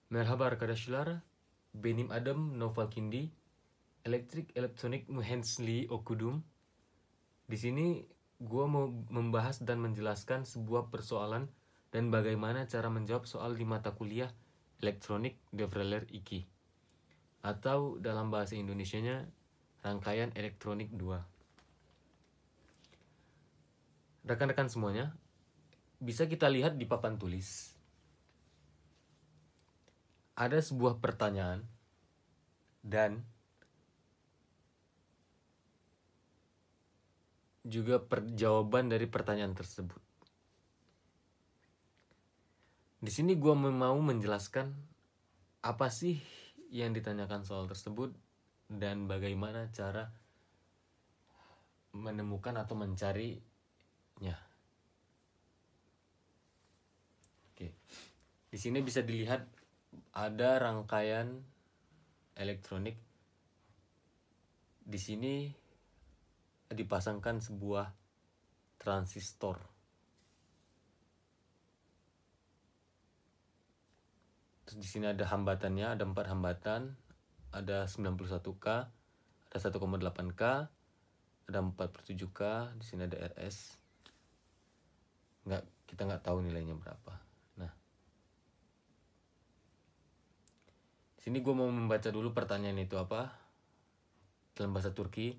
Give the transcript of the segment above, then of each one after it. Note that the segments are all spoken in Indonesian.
Merhaba arkadaşlar, benim adım Noval Kindi, elektrik elektronik mühendisliği okudum. Di sini gua mau membahas dan menjelaskan sebuah persoalan dan bagaimana cara menjawab soal di mata kuliah Elektronik Devriller 2 atau dalam bahasa Indonesianya rangkaian elektronik 2. Rekan-rekan semuanya, bisa kita lihat di papan tulis. Ada sebuah pertanyaan dan juga jawaban dari pertanyaan tersebut. Di sini gue mau menjelaskan apa sih yang ditanyakan soal tersebut dan bagaimana cara menemukan atau mencarinya. Oke. Di sini bisa dilihat ada rangkaian elektronik. Di sini dipasangkan sebuah transistor. Terus di sini ada hambatannya, ada 4 hambatan, ada 91K, ada 1,8K, ada 4/7K, di sini ada RS. Kita nggak tahu nilainya berapa. Nah, di sini gue mau membaca dulu pertanyaan itu apa dalam bahasa Turki,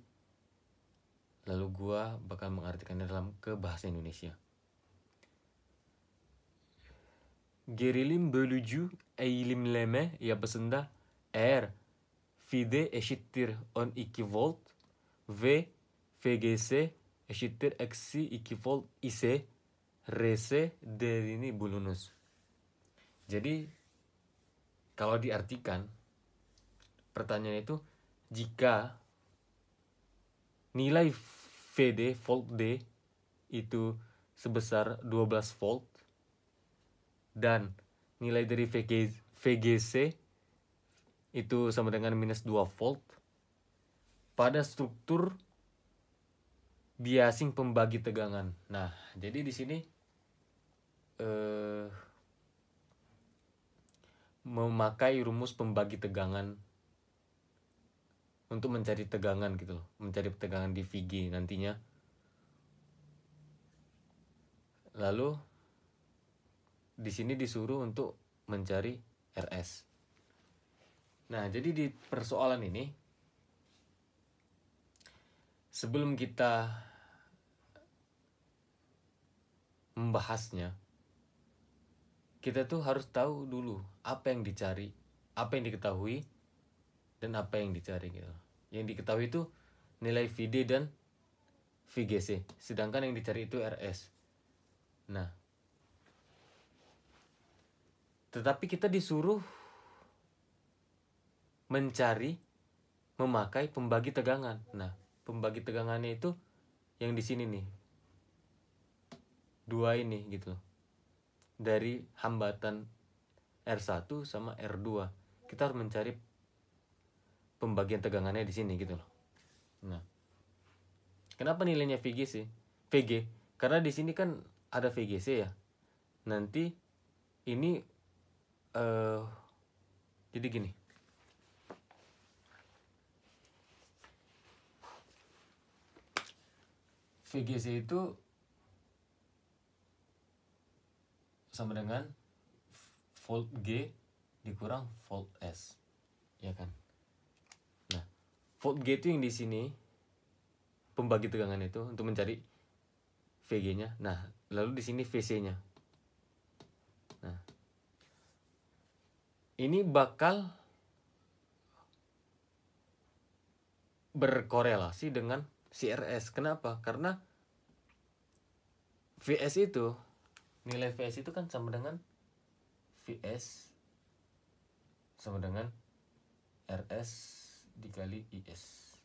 lalu gue bakal mengartikannya ke bahasa Indonesia. Gerilim bölücü eğilimleme yapısında eğer Vd eşittir 12 volt ve Vgc eşittir eksi 2 volt ise Rs değerini bulunuz. Jadi kalau diartikan pertanyaan itu, jika nilai Vd volt D itu sebesar 12 volt dan nilai dari VGC itu sama dengan minus 2 volt pada struktur biasing pembagi tegangan. Nah, jadi di sini memakai rumus pembagi tegangan untuk mencari tegangan gitu loh, mencari tegangan di VG nantinya. Lalu di sini disuruh untuk mencari RS. Nah, jadi di persoalan ini, sebelum kita membahasnya, kita tuh harus tahu dulu apa yang dicari, apa yang diketahui, dan apa yang dicari gitu. Yang diketahui itu nilai VD dan VGC, sedangkan yang dicari itu RS. Nah, tetapi kita disuruh mencari, memakai pembagi tegangan. Nah, pembagi tegangannya itu yang di sini nih, 2 ini gitu loh. Dari hambatan R1 sama R2. Kita harus mencari pembagian tegangannya di sini gitu loh. Nah, kenapa nilainya VG? Karena di sini kan ada VGC ya. Nanti ini jadi gini. VGC itu sama dengan volt G dikurang volt S, ya kan? Nah, volt G itu yang di sini pembagi tegangan itu untuk mencari VG-nya. Nah, lalu di sini VC-nya. Nah, ini bakal berkorelasi dengan CRS. Kenapa? Karena VS itu, nilai VS itu kan sama dengan VS sama dengan RS dikali IS.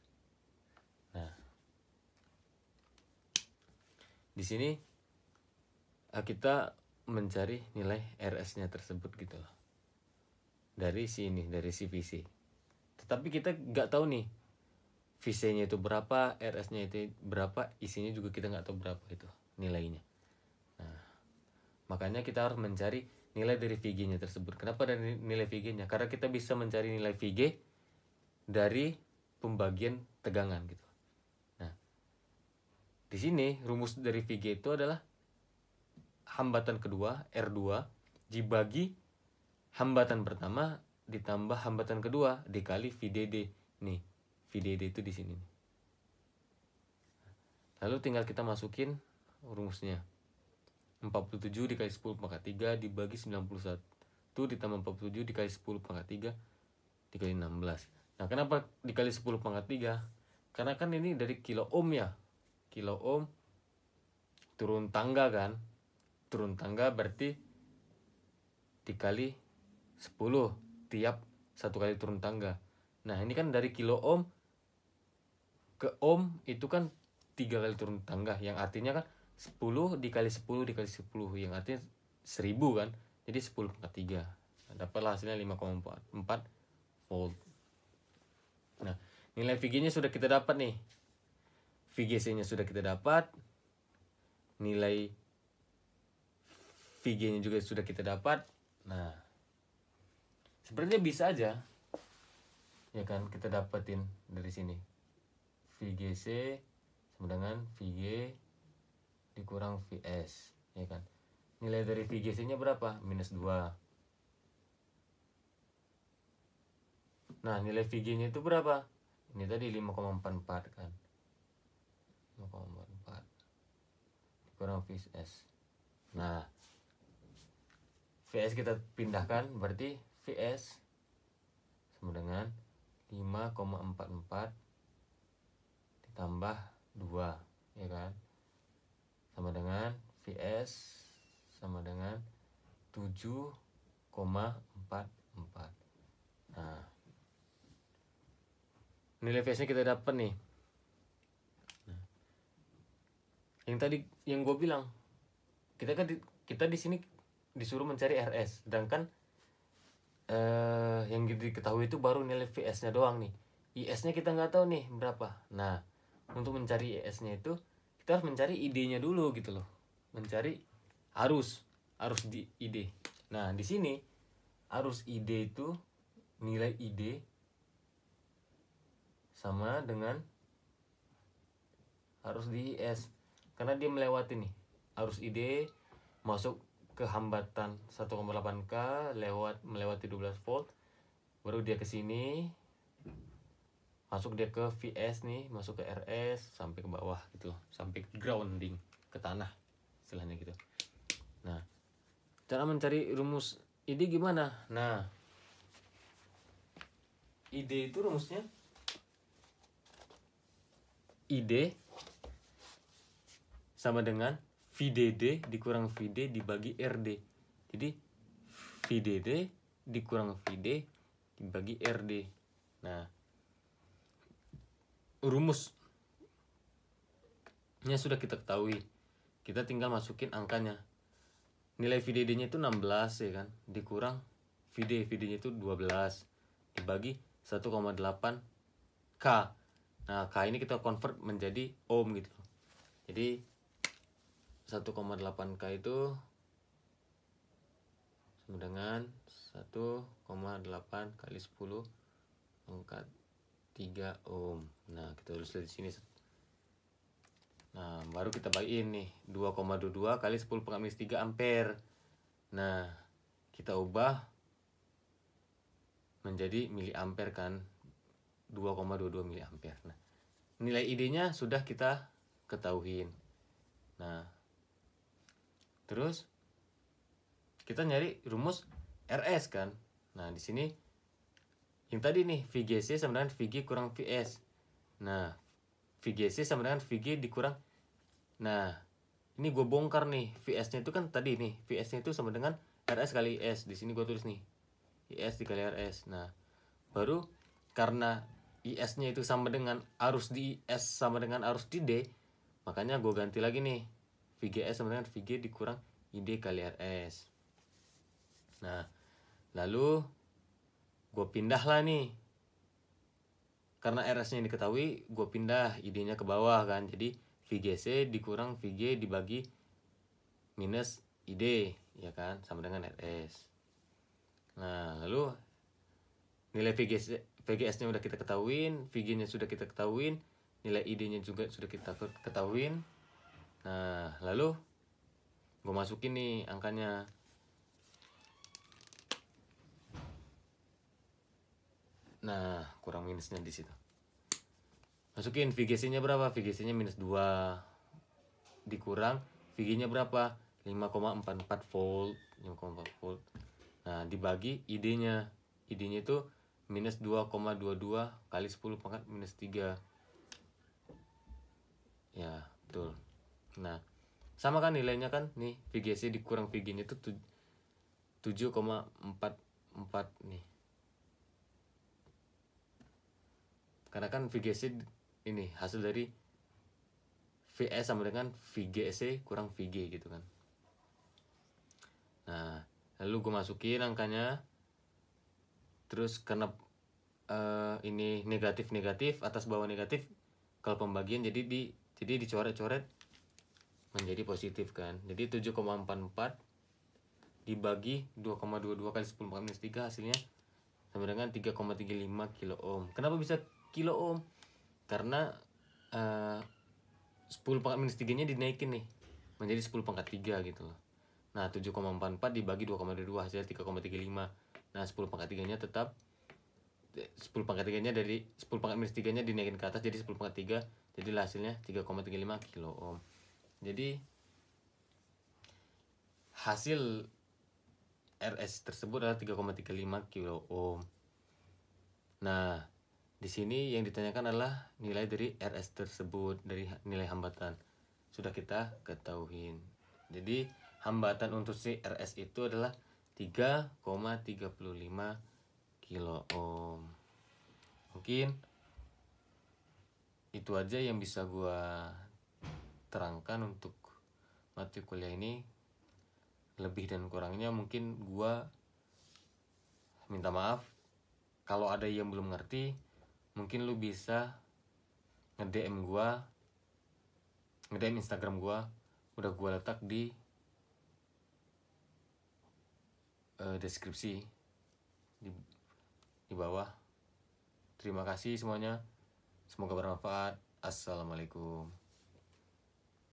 Nah, di sini kita mencari nilai RS-nya tersebut gitu loh. Dari sini, dari si VC. Tetapi kita nggak tahu nih VC-nya itu berapa, RS-nya itu berapa, isinya juga kita nggak tahu berapa itu nilainya. Nah, makanya kita harus mencari nilai dari VG-nya tersebut. Kenapa dari nilai VG-nya? Karena kita bisa mencari nilai VG dari pembagian tegangan gitu. Nah, di sini rumus dari VG itu adalah hambatan kedua R2 dibagi hambatan pertama ditambah hambatan kedua dikali VDD. Nih, VDD itu di sini. Lalu tinggal kita masukin rumusnya. 47 dikali 10 pangkat 3 dibagi 91 ditambah 47 dikali 10 pangkat 3 dikali 16. Nah, kenapa dikali 10 pangkat 3? Karena kan ini dari kilo ohm ya. Kilo ohm turun tangga kan. Turun tangga berarti dikali 10 tiap satu kali turun tangga. Nah, ini kan dari kilo ohm ke ohm itu kan 3 kali turun tangga, yang artinya kan 10 dikali 10 dikali 10, yang artinya 1000 kan. Jadi 10 pangkat 3. Nah, dapatlah hasilnya 5,4 volt. Nah, nilai VG-nya sudah kita dapat nih. VGC-nya sudah kita dapat. Nilai VG-nya juga sudah kita dapat. Nah, sebenarnya bisa aja ya kan kita dapetin dari sini. VGC sama dengan VG dikurang VS, ya kan. Nilai dari VGC-nya berapa? -2. Nah, nilai VG-nya itu berapa? Ini tadi 5,44 kan. 5,44 dikurang VS. Nah, VS kita pindahkan, berarti VS sama dengan 5,44 ditambah 2, ya kan, sama dengan VS sama dengan 7,44. Nah, nilai VS-nya kita dapat nih. Nah, yang tadi yang gue bilang, kita di sini disuruh mencari RS, sedangkan yang diketahui itu baru nilai VS-nya doang nih. IS-nya kita nggak tahu nih berapa. Nah, untuk mencari IS-nya itu kita harus mencari ID-nya dulu gitu loh. Mencari arus di ID. Nah, di sini arus ID itu nilai ID sama dengan arus di IS. Karena dia melewati nih. Arus ID masuk ke hambatan 1,8K melewati 12 volt. Baru dia ke sini. Masuk dia ke VS nih, masuk ke RS sampai ke bawah gitu loh, sampai grounding ke tanah istilahnya gitu. Nah, cara mencari rumus ID gimana? Nah, ID itu rumusnya ID sama dengan VDD dikurang VD dibagi RD. Jadi VDD dikurang VD dibagi RD. Nah, rumusnya sudah kita ketahui. Kita tinggal masukin angkanya. Nilai VDD-nya itu 16 ya kan, dikurang VD-nya itu 12 dibagi 1,8K. Nah, K ini kita convert menjadi ohm gitu. Jadi 1,8K itu sama dengan 1,8 kali 10 pangkat 3 ohm. Nah, kita tulis di sini. Nah, baru kita bagiin nih 2,22 kali 10 pangkat -3 ampere. Nah, kita ubah menjadi miliampere kan, 2,22 miliampere. Nah, nilai ID-nya sudah kita ketahuin. Nah, terus kita nyari rumus RS kan. Nah, di sini yang tadi nih VGC sama dengan VG kurang VS. Nah, VGC sama dengan VG dikurang. Nah, ini gue bongkar nih. VS-nya itu kan tadi nih, VS-nya itu sama dengan RS kali IS. Di sini gue tulis nih, IS dikali RS. Nah, baru karena IS-nya itu sama dengan arus di IS sama dengan arus di D, makanya gue ganti lagi nih. VGS sama dengan VG dikurang ID kali RS. Nah, lalu gue pindah lah nih. Karena RS-nya diketahui, gue pindah ID-nya ke bawah kan. Jadi VGC dikurang VG dibagi minus ID. ya kan, sama dengan RS. Nah, lalu nilai VGS-nya udah kita ketahuin, VG-nya sudah kita ketahuin, nilai ID-nya juga sudah kita ketahuin. Nah, lalu gue masukin nih angkanya. Nah, kurang minusnya di situ. Masukin VGC-nya berapa? VGC-nya minus 2. Dikurang VG-nya berapa? 5,44 volt. 5,4 volt. Nah, dibagi ID-nya. ID-nya itu minus 2,22 kali 10 pangkat minus 3. Ya, betul. Nah, sama kan nilainya kan? Nih, VGC dikurang VG-nya itu 7,44 nih. Karena kan VGC ini hasil dari VS sama dengan VGC kurang VG gitu kan. Nah, lalu gue masukin angkanya. Terus karena ini negatif atas bawah negatif, kalau pembagian jadi dicoret-coret menjadi positif kan. Jadi 7,44 dibagi 2,22 kali 10 minus 3 hasilnya sama dengan 3,35 kilo ohm. Kenapa bisa kilo ohm? Karena 10 pangkat minus 3 nya dinaikin nih menjadi 10 pangkat 3 gitu loh. Nah, 7,44 dibagi 2,22 hasilnya 3,35. Nah, 10 pangkat 3 nya tetap 10 pangkat 3 nya dari 10 pangkat minus 3 nya dinaikin ke atas jadi 10 pangkat 3, jadi hasilnya 3,35 kilo ohm. Jadi hasil RS tersebut adalah 3,35 kilo ohm. Nah, di sini yang ditanyakan adalah nilai dari RS tersebut, dari nilai hambatan. Sudah kita ketahuin. Jadi hambatan untuk si RS itu adalah 3,35 kilo ohm. Mungkin itu aja yang bisa gua terangkan untuk mata kuliah ini. Lebih dan kurangnya mungkin gua minta maaf. Kalau ada yang belum ngerti, mungkin lu bisa nge-DM gua, nge-DM Instagram gua, udah gua letak di deskripsi di bawah. Terima kasih semuanya, semoga bermanfaat. Assalamualaikum.